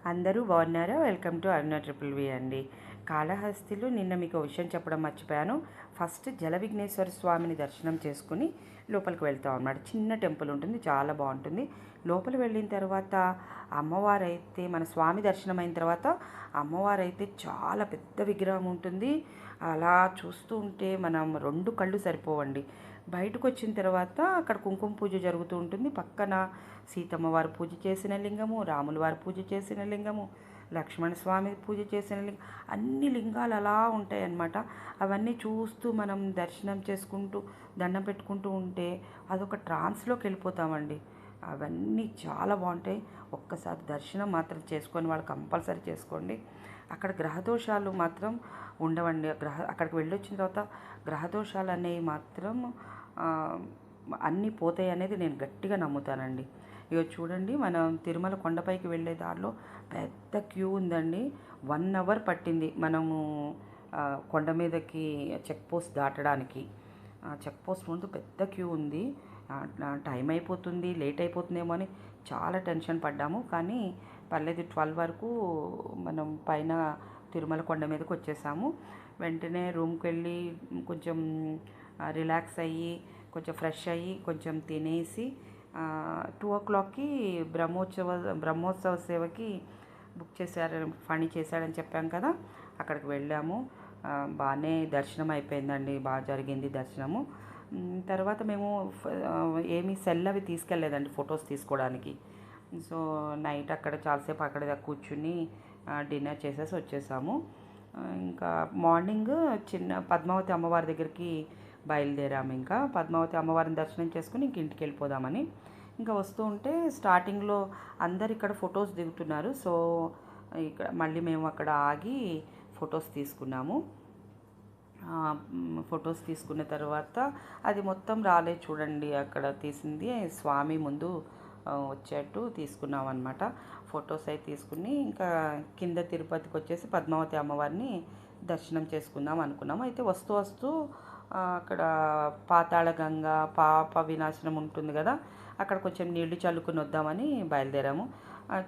అందరూ బాగున్నారా? Welcome to Aruna triple వి అండి. కాళహస్తిలో నిన్న మీకు ఒక విషయం చెప్పడం మర్చిపోయాను. ఫస్ట్ జల విఘ్నేశ్వర స్వామిని దర్శనం చేసుకుని లోపలికి వెళ్తాం అన్నమాట. చిన్న టెంపుల్ ఉంటుంది, చాలా బాగుంటుంది. లోపల వెళ్ళిన తర్వాత అమ్మవారైతే మన స్వామి దర్శనం అయిన తర్వాత అమ్మవారైతే చాలా పెద్ద విగ్రహం ఉంటుంది. అలా చూస్తూ ఉంటే మనం రెండు కళ్ళు సరిపోవండి. బయటకు వచ్చిన తర్వాత అక్కడ కుంకుమ పూజ జరుగుతూ ఉంటుంది. పక్కన సీతమ్మ వారు పూజ చేసిన లింగము, రాముల వారు పూజ చేసిన లింగము, లక్ష్మణ స్వామి పూజ చేసిన లింగం, అన్ని లింగాలు అలా ఉంటాయి అన్నమాట. అవన్నీ చూస్తూ మనం దర్శనం చేసుకుంటూ దండం పెట్టుకుంటూ ఉంటే అదొక ట్రాన్స్లోకి వెళ్ళిపోతామండి. అవన్నీ చాలా బాగుంటాయి. ఒక్కసారి దర్శనం మాత్రం చేసుకొని వాళ్ళు కంపల్సరీ చేసుకోండి. అక్కడ గ్రహదోషాలు మాత్రం ఉండవండి. అక్కడికి వెళ్ళొచ్చిన తర్వాత గ్రహదోషాలు అనేవి మాత్రం అన్నీ పోతాయి అనేది నేను గట్టిగా నమ్ముతానండి. ఇక చూడండి, మనం తిరుమల కొండపైకి వెళ్ళే దారిలో పెద్ద క్యూ ఉందండి. 1 అవర్ పట్టింది మనము కొండ మీదకి చెక్ పోస్ట్ దాటడానికి. చెక్ పోస్ట్ ముందు పెద్ద క్యూ ఉంది. టైం అయిపోతుంది, లేట్ అయిపోతుందేమో అని చాలా టెన్షన్ పడ్డాము. కానీ పర్లేదు, 12 వరకు మనం పైన తిరుమల కొండ మీదకి వచ్చేసాము. వెంటనే రూమ్కి వెళ్ళి కొంచెం రిలాక్స్ అయ్యి, కొంచెం ఫ్రెష్ అయ్యి, కొంచెం తినేసి 2 o'clockకి బ్రహ్మోత్సవ సేవకి బుక్ చేశారని ఫణి చేశాడని చెప్పాం కదా, అక్కడికి వెళ్ళాము. బాగానే దర్శనం అయిపోయిందండి, బాగా జరిగింది దర్శనము. తర్వాత మేము ఏమీ సెల్ అవి తీసుకెళ్ళలేదండి ఫొటోస్ తీసుకోవడానికి. సో నైట్ అక్కడ చాలాసేపు అక్కడ కూర్చుని డిన్నర్ చేసేసి వచ్చేసాము. ఇంకా మార్నింగ్ చిన్న పద్మావతి అమ్మవారి దగ్గరికి బయలుదేరాము. ఇంకా పద్మావతి అమ్మవారిని దర్శనం చేసుకుని ఇంక ఇంటికి వెళ్ళిపోదామని. ఇంకా వస్తూ ఉంటే స్టార్టింగ్లో అందరు ఇక్కడ ఫొటోస్ దిగుతున్నారు. సో ఇక్కడ మళ్ళీ మేము అక్కడ ఆగి ఫొటోస్ తీసుకున్నాము. ఫొటోస్ తీసుకున్న తర్వాత అది మొత్తం రాలేదు చూడండి, అక్కడ తీసింది స్వామి ముందు వచ్చేట్టు తీసుకున్నాం అనమాట. ఫొటోస్ అయితే తీసుకుని ఇంకా కింద తిరుపతికి వచ్చేసి పద్మావతి అమ్మవారిని దర్శనం చేసుకుందాం అనుకున్నాము. అయితే వస్తూ వస్తూ అక్కడ పాతాళ గంగ పాప వినాశనం ఉంటుంది కదా, అక్కడ కొంచెం నీళ్లు చల్లుకుని వద్దామని బయలుదేరాము.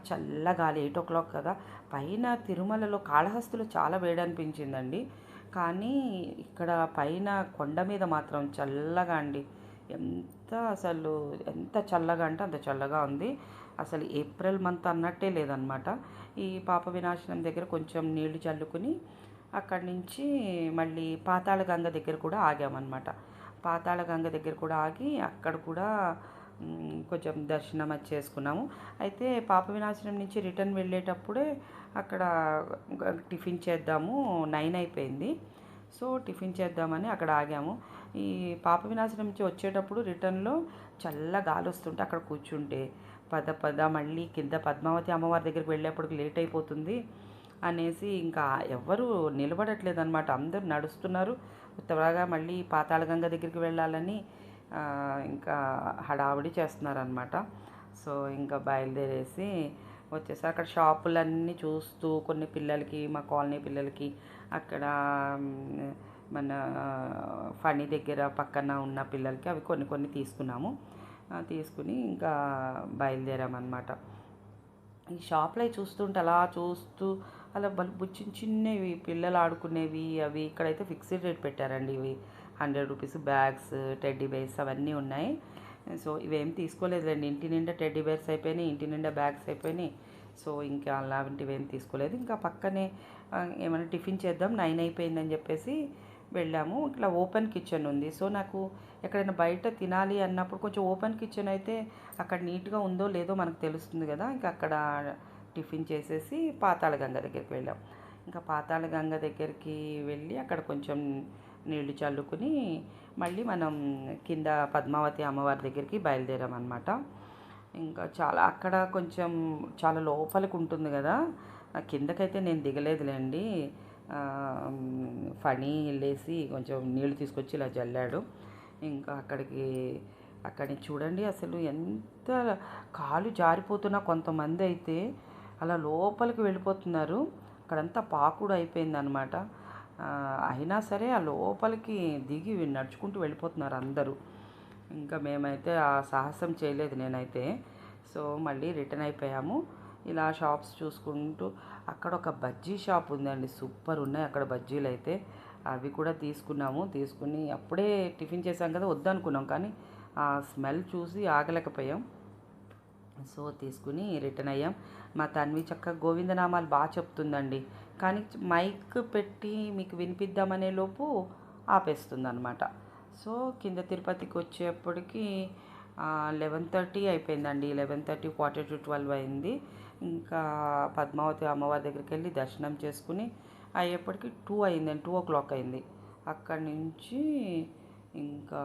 చల్లగాలి 8 o'clock కదా. పైన తిరుమలలో కాళహస్తిలో చాలా వేడి అనిపించిందండి. కానీ ఇక్కడ పైన కొండ మీద మాత్రం చల్లగా అండి. అసలు ఎంత చల్లగా అంటే అంత చల్లగా ఉంది. అసలు ఏప్రిల్ మంత్ అన్నట్టే లేదనమాట. ఈ పాప వినాశనం దగ్గర కొంచెం నీళ్లు చల్లుకుని అక్కడి నుంచి మళ్ళీ పాతాళ గంగ దగ్గర కూడా ఆగామన్నమాట. పాతాళ గంగ దగ్గర కూడా ఆగి అక్కడ కూడా కొంచెం దర్శనం అది చేసుకున్నాము. అయితే పాప వినాశనం నుంచి రిటర్న్ వెళ్ళేటప్పుడే అక్కడ టిఫిన్ చేద్దాము, 9 అయిపోయింది. సో టిఫిన్ చేద్దామని అక్కడ ఆగాము. ఈ పాప వినాశనం నుంచి వచ్చేటప్పుడు రిటర్న్లో చల్ల గాలి వస్తుంటే అక్కడ కూర్చుంటే పద మళ్ళీ కింద పద్మావతి అమ్మవారి దగ్గరికి వెళ్ళేప్పటికి లేట్ అయిపోతుంది అనేసి ఇంకా ఎవ్వరూ నిలబడట్లేదు అనమాట. అందరూ నడుస్తున్నారు. త్వరగా మళ్ళీ పాతాళగంగ దగ్గరికి వెళ్ళాలని ఇంకా హడావిడి చేస్తున్నారనమాట. సో ఇంకా బయలుదేరేసి వచ్చేసి అక్కడ షాపులన్నీ చూస్తూ కొన్ని పిల్లలకి, మా కాలనీ పిల్లలకి అక్కడ మన ఫణి దగ్గర పక్కన ఉన్న పిల్లలకి అవి కొన్ని కొన్ని తీసుకున్నాము. తీసుకుని ఇంకా బయలుదేరామన్నమాట. ఈ షాప్లో చూస్తుంటే అలా చూస్తూ అలా చిన్న చిన్నవి పిల్లలు ఆడుకునేవి అవి ఇక్కడైతే ఫిక్స్డ్ రేట్ పెట్టారండి. ఇవి 100 రూపీస్ బ్యాగ్స్, టెడ్డీ బేర్స్ అవన్నీ ఉన్నాయి. సో ఇవేం తీసుకోలేదులేండి. ఇంటి నిండా టెడ్డీ బేర్స్ అయిపోయినాయి, ఇంటి నిండా బ్యాగ్స్ అయిపోయినాయి. సో ఇంకా అలాంటివి ఏం తీసుకోలేదు. ఇంకా పక్కనే ఏమైనా టిఫిన్ చేద్దాం, 9 అయిపోయిందని చెప్పేసి వెళ్ళాము. ఇట్లా ఓపెన్ కిచెన్ ఉంది. సో నాకు ఎక్కడైనా బయట తినాలి అన్నప్పుడు కొంచెం ఓపెన్ కిచెన్ అయితే అక్కడ నీట్గా ఉందో లేదో మనకు తెలుస్తుంది కదా. ఇంకా అక్కడ టిఫిన్ చేసేసి పాతాళ గంగ దగ్గరికి వెళ్ళాం. ఇంకా పాతాళ గంగ దగ్గరికి వెళ్ళి అక్కడ కొంచెం నీళ్లు చల్లుకుని మళ్ళీ మనం కింద పద్మావతి అమ్మవారి దగ్గరికి బయలుదేరామన్నమాట. ఇంకా చాలా అక్కడ కొంచెం చాలా లోపలికి ఉంటుంది కదా. కిందకైతే నేను దిగలేదులేండి. ఫణి వెళ్ళేసి కొంచెం నీళ్లు తీసుకొచ్చి ఇలా జల్లాడు. ఇంకా అక్కడిని చూడండి, అసలు ఎంత కాలు జారిపోతున్నా కొంతమంది అయితే అలా లోపలికి వెళ్ళిపోతున్నారు. అక్కడంతా పాకుడు అయిపోయిందనమాట. అయినా సరే ఆ లోపలికి దిగి నడుచుకుంటూ వెళ్ళిపోతున్నారు అందరూ. ఇంకా మేమైతే ఆ సాహసం చేయలేదు నేనైతే. సో మళ్ళీ రిటర్న్ అయిపోయాము. ఇలా షాప్స్ చూసుకుంటూ అక్కడ ఒక బజ్జీ షాప్ ఉందండి, సూపర్ ఉన్నాయి అక్కడ బజ్జీలు అయితే. అవి కూడా తీసుకున్నాము. తీసుకుని అప్పుడే టిఫిన్ చేసాం కదా, వద్దనుకున్నాం కానీ ఆ స్మెల్ చూసి ఆగలేకపోయాం. సో తీసుకుని రిటర్న్ అయ్యాం. మా తన్వి చక్కగా గోవిందనామాలు బాగా చెప్తుందండి, కానీ మైక్ పెట్టి మీకు వినిపిద్దామనే లోపు ఆపేస్తుందన్నమాట. సో కింద తిరుపతికి వచ్చేప్పటికి 11:30 అయిపోయిందండి. 11:30, 11:45 అయింది. ఇంకా పద్మావతి అమ్మవారి దగ్గరికి వెళ్ళి దర్శనం చేసుకుని అయ్యేప్పటికి 2 అయిందండి, 2 o'clock అయింది. అక్కడి నుంచి ఇంకా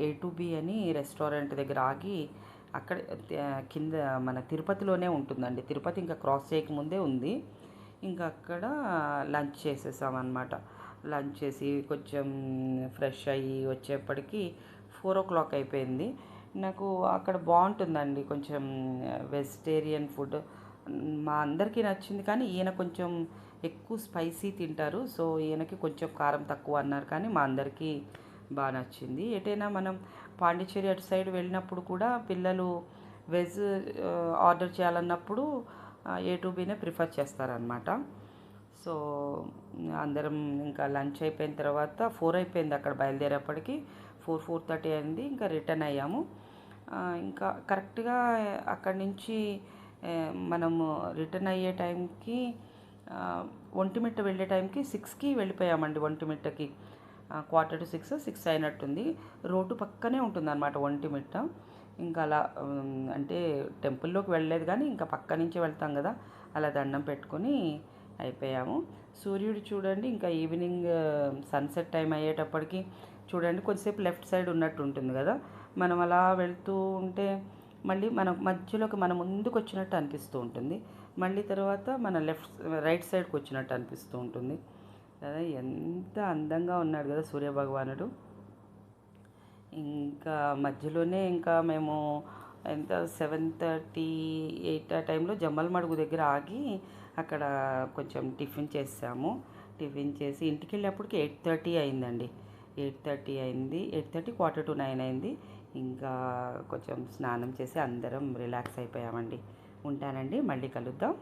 A to B అని రెస్టారెంట్ దగ్గర ఆగి అక్కడ కింద మన తిరుపతిలోనే ఉంటుందండి. తిరుపతి ఇంకా క్రాస్ చేయకముందే ఉంది. ఇంకా అక్కడ లంచ్ చేసేసామన్నమాట. లంచ్ చేసి కొంచెం ఫ్రెష్ అయ్యి వచ్చేప్పటికి 4 o'clock అయిపోయింది. నాకు అక్కడ బాగుంటుందండి, కొంచెం వెజిటేరియన్ ఫుడ్ మా అందరికీ నచ్చింది. కానీ ఈయన కొంచెం ఎక్కువ స్పైసీ తింటారు, సో ఈయనకి కొంచెం కారం తక్కువ అన్నారు, కానీ మా అందరికీ బాగా నచ్చింది. ఎటైనా మనం పాండిచ్చేరి అటు సైడ్ వెళ్ళినప్పుడు కూడా పిల్లలు వెజ్ ఆర్డర్ చేయాలన్నప్పుడు A to Bనే ప్రిఫర్ చేస్తారనమాట. సో అందరం ఇంకా లంచ్ అయిపోయిన తర్వాత 4 అయిపోయింది అక్కడ బయలుదేరేప్పటికి. 4:30 అయింది. ఇంకా రిటర్న్ అయ్యాము. ఇంకా కరెక్ట్గా అక్కడి నుంచి మనము రిటర్న్ అయ్యే టైంకి ఒంటిమిట్ట వెళ్ళే టైంకి 6కి వెళ్ళిపోయామండి. ఒంటిమిట్టకి 5:45, 6 అయినట్టుంది. రోడ్డు పక్కనే ఉంటుందన్నమాట ఒంటిమిట్ట. ఇంకా అలా అంటే టెంపుల్లోకి వెళ్ళలేదు కానీ ఇంకా పక్క నుంచే వెళ్తాం కదా, అలా దండం పెట్టుకొని అయిపోయాము. సూర్యుడు చూడండి ఇంకా ఈవినింగ్ సన్సెట్ టైం అయ్యేటప్పటికి చూడండి కొద్దిసేపు లెఫ్ట్ సైడ్ ఉన్నట్టు ఉంటుంది కదా, మనం అలా వెళ్తూ ఉంటే మళ్ళీ మన మధ్యలోకి మన ముందుకు వచ్చినట్టు అనిపిస్తూ ఉంటుంది, మళ్ళీ తర్వాత మన రైట్ సైడ్కి వచ్చినట్టు అనిపిస్తూ ఉంటుంది కదా. ఎంత అందంగా ఉన్నాడు కదా సూర్యభగవానుడు. ఇంకా మధ్యలోనే ఇంకా మేము ఎంత 7:30, 8 ఆ టైంలో జమ్మలమడుగు దగ్గర ఆగి అక్కడ కొంచెం టిఫిన్ చేసాము. టిఫిన్ చేసి ఇంటికి వెళ్ళేప్పటికి 8:30 అయిందండి. 8:30 అయింది. 8:30, 8:45 అయింది. ఇంకా కొంచెం స్నానం చేసి అందరం రిలాక్స్ అయిపోయామండి. ఉంటానండి, మళ్ళీ కలుద్దాం.